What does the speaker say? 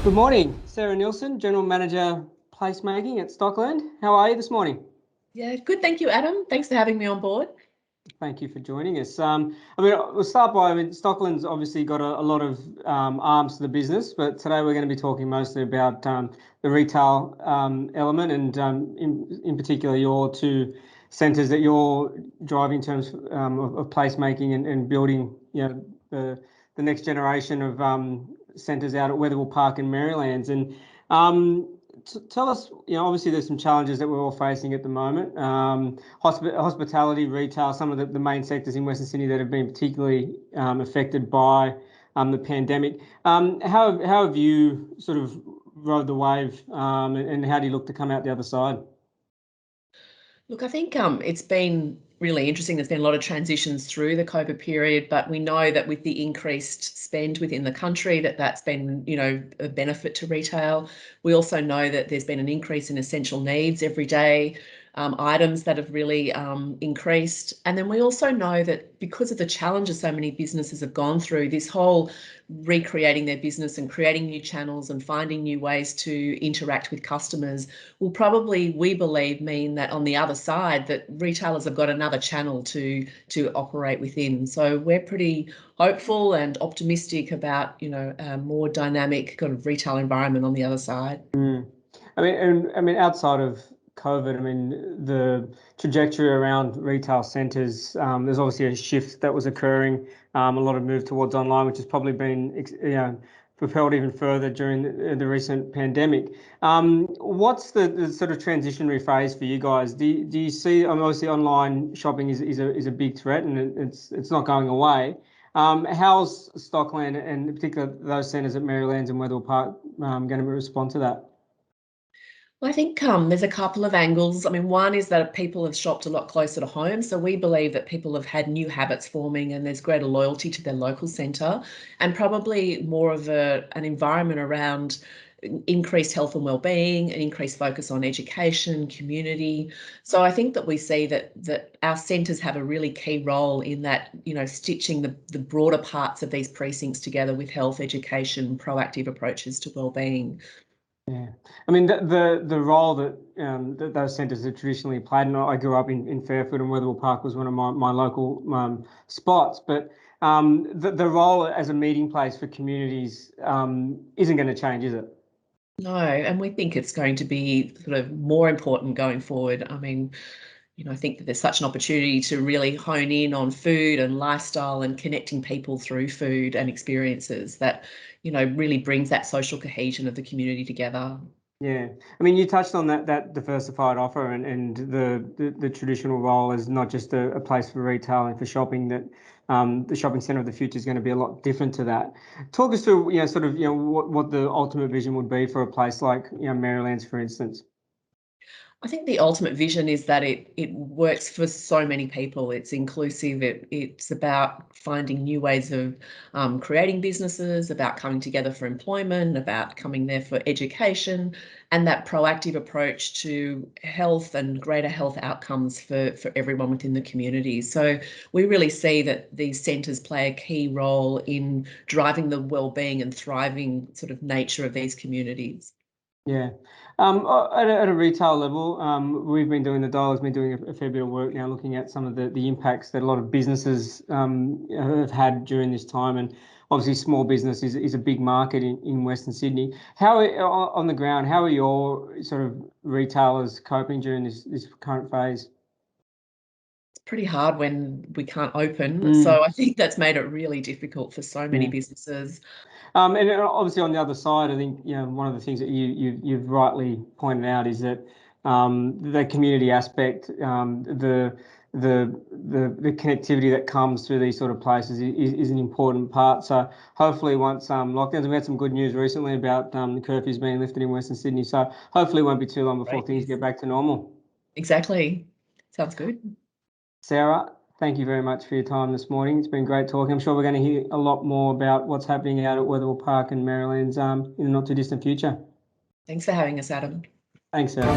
Good morning, Sarah Neilsen, General Manager Placemaking at Stockland. How are you this morning? Yeah, good. Thank you, Adam. Thanks for having me on board. Thank you for joining us. We'll start by, Stockland's obviously got a lot of arms to the business, but today we're going to be talking mostly about the retail element and in particular your two centres that you're driving in terms of placemaking and building, the next generation of centres out at Weatherall Park and Marylands. And tell us, obviously there's some challenges that we're all facing at the moment. Hospitality, retail, some of the main sectors in Western Sydney that have been particularly affected by the pandemic. How have you sort of rode the wave and how do you look to come out the other side? Look, I think it's been really interesting. There's been a lot of transitions through the COVID period, but we know that with the increased spend within the country, that's been, a benefit to retail. We also know that there's been an increase in essential needs every day, items that have really increased. And then we also know that because of the challenges so many businesses have gone through, this whole recreating their business and creating new channels and finding new ways to interact with customers will probably, we believe, mean that on the other side that retailers have got another channel to operate within. So we're pretty hopeful and optimistic about, a more dynamic kind of retail environment on the other side. Outside of COVID, the trajectory around retail centres, there's obviously a shift that was occurring, a lot of move towards online, which has probably been propelled even further during the recent pandemic. What's the sort of transitionary phase for you guys? Do you see, obviously online shopping is a big threat and it's not going away. How's Stockland and in particular those centres at Marylands and Weatherall Park going to respond to that? Well, I think there's a couple of angles. One is that people have shopped a lot closer to home. So we believe that people have had new habits forming and there's greater loyalty to their local centre and probably more of an environment around increased health and well-being, an increased focus on education, community. So I think that we see that our centres have a really key role in that, stitching the broader parts of these precincts together with health, education, proactive approaches to well-being. Yeah, the role that those centres have traditionally played, and I grew up in Fairfield and Weatherall Park was one of my local spots, but the role as a meeting place for communities isn't going to change, is it? No, and we think it's going to be sort of more important going forward. I think that there's such an opportunity to really hone in on food and lifestyle and connecting people through food and experiences that, really brings that social cohesion of the community together. Yeah, you touched on that diversified offer and the traditional role as not just a place for retail and for shopping, that the shopping centre of the future is going to be a lot different to that. Talk us through, what the ultimate vision would be for a place like, Marylands, for instance. I think the ultimate vision is that it works for so many people. It's inclusive. It's about finding new ways of creating businesses, about coming together for employment, about coming there for education, and that proactive approach to health and greater health outcomes for everyone within the community. So we really see that these centres play a key role in driving the well-being and thriving sort of nature of these communities. Yeah. At a retail level, we've been doing, the Dialogue's been doing a fair bit of work now looking at some of the impacts that a lot of businesses have had during this time. And obviously small business is a big market in Western Sydney. On the ground, how are your sort of retailers coping during this current phase? It's pretty hard when we can't open. So I think that's made it really difficult for so many businesses. And obviously on the other side, I think one of the things that you've rightly pointed out is that the community aspect, the connectivity that comes through these sort of places is an important part. So hopefully once lockdowns, we had some good news recently about the curfews being lifted in Western Sydney. So hopefully it won't be too long before things get back to normal. Exactly. Sounds good. Sarah, thank you very much for your time this morning. It's been great talking. I'm sure we're going to hear a lot more about what's happening out at Weatherall Park and Marylands in the not too distant future. Thanks for having us, Adam. Thanks, Sarah.